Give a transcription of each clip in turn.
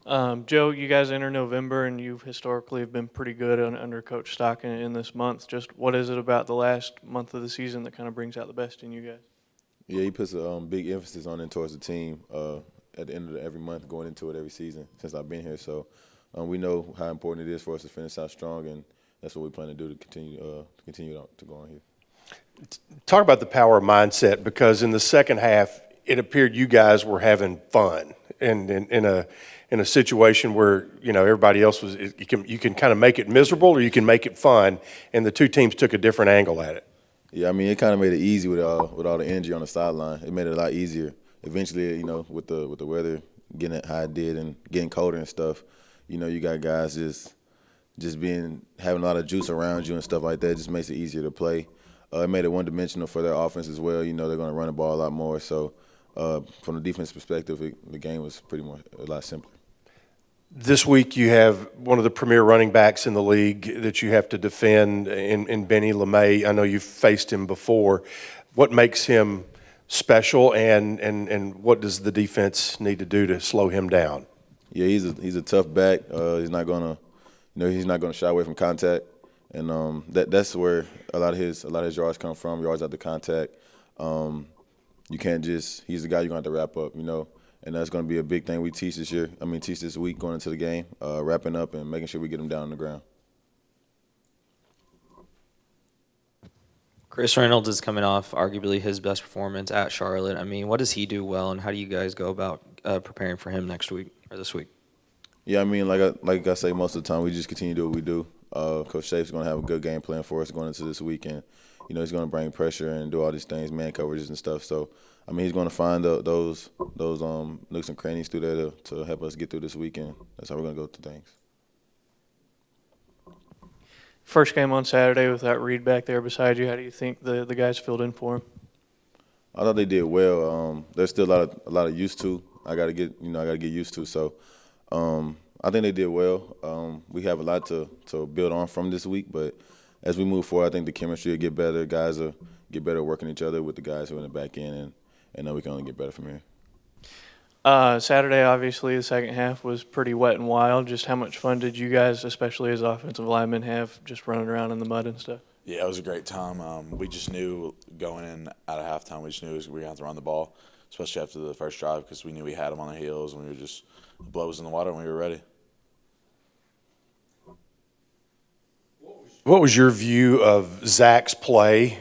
Joe, you guys enter November, and you've historically have been pretty good under Coach Stockton in this month. Just what is it about the last month of the season that kind of brings out the best in you guys? Yeah, he puts a big emphasis on it towards the team at the end of every month, going into it every season since I've been here. So we know how important it is for us to finish out strong, and that's what we plan to do to continue to go on here. Talk about the power of mindset, because in the second half, it appeared you guys were having fun, and in a situation where everybody else was. You can kind of make it miserable, or you can make it fun, and the two teams took a different angle at it. Yeah, I mean, it kind of made it easy with all the energy on the sideline. It made it a lot easier. Eventually, with the weather getting it how it did and getting colder and stuff, you got guys just having a lot of juice around you and stuff like that. It just makes it easier to play. It made it one-dimensional for their offense as well. They're going to run the ball a lot more. So from the defense perspective, the game was pretty much a lot simpler. This week you have one of the premier running backs in the league that you have to defend in Benny LeMay. I know you've faced him before. What makes him special, and what does the defense need to do to slow him down? Yeah, he's a tough back. He's not gonna shy away from contact, and that's where a lot of his yards come from. Yards after contact. You can't just. He's the guy you're gonna have to wrap up. And that's going to be a big thing we teach this week going into the game, wrapping up and making sure we get them down on the ground. Chris Reynolds is coming off arguably his best performance at Charlotte. I mean, what does he do well, and how do you guys go about preparing for him next week or this week? Yeah, I mean, like I say most of the time, we just continue to do what we do. Coach Shape's going to have a good game plan for us going into this week, and he's going to bring pressure and do all these things, man coverages and stuff. So, I mean, he's going to find those nooks and crannies through there to help us get through this weekend. That's how we're going to go through things. First game on Saturday with that Reed back there beside you. How do you think the guys filled in for him? I thought they did well. There's still a lot of used to. I got to get used to. So, I think they did well. We have a lot to build on from this week, but as we move forward, I think the chemistry will get better. Guys will get better at working each other with the guys who are in the back end, and we can only get better from here. Saturday, obviously, the second half was pretty wet and wild. Just how much fun did you guys, especially as offensive linemen, have just running around in the mud and stuff? Yeah, it was a great time. We just knew going in out of halftime, we were going to have to run the ball, especially after the first drive, because we knew we had them on their heels, and we were just blows in the water, and we were ready. What was your view of Zach's play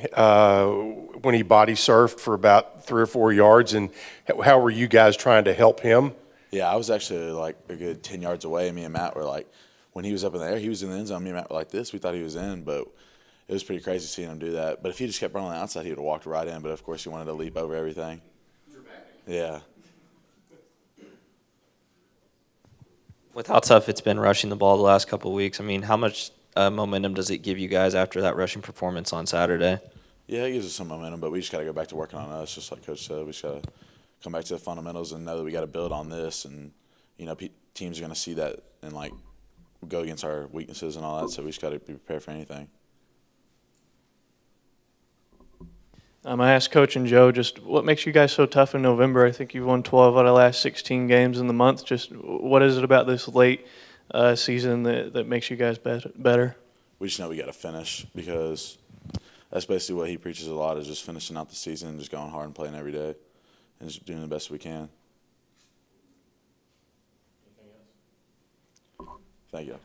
when he body surfed for about 3 or 4 yards, and how were you guys trying to help him? Yeah, I was actually like a good 10 yards away. Me and Matt were like, when he was up in the air, he was in the end zone. Me and Matt were like this. We thought he was in, but it was pretty crazy seeing him do that. But if he just kept running on the outside, he would have walked right in. But, of course, he wanted to leap over everything. Yeah. With how tough it's been rushing the ball the last couple of weeks, I mean, how much momentum does it give you guys after that rushing performance on Saturday? Yeah, it gives us some momentum, but we just got to go back to working on us, just like Coach said. We just got to come back to the fundamentals and know that we got to build on this. And, teams are going to see that and, go against our weaknesses and all that, so we just got to be prepared for anything. I asked Coach and Joe just what makes you guys so tough in November. I think you've won 12 out of the last 16 games in the month. Just what is it about this late season that makes you guys better? We just know we got to finish, because that's basically what he preaches a lot, is just finishing out the season and just going hard and playing every day and just doing the best we can. Anything else? Thank you.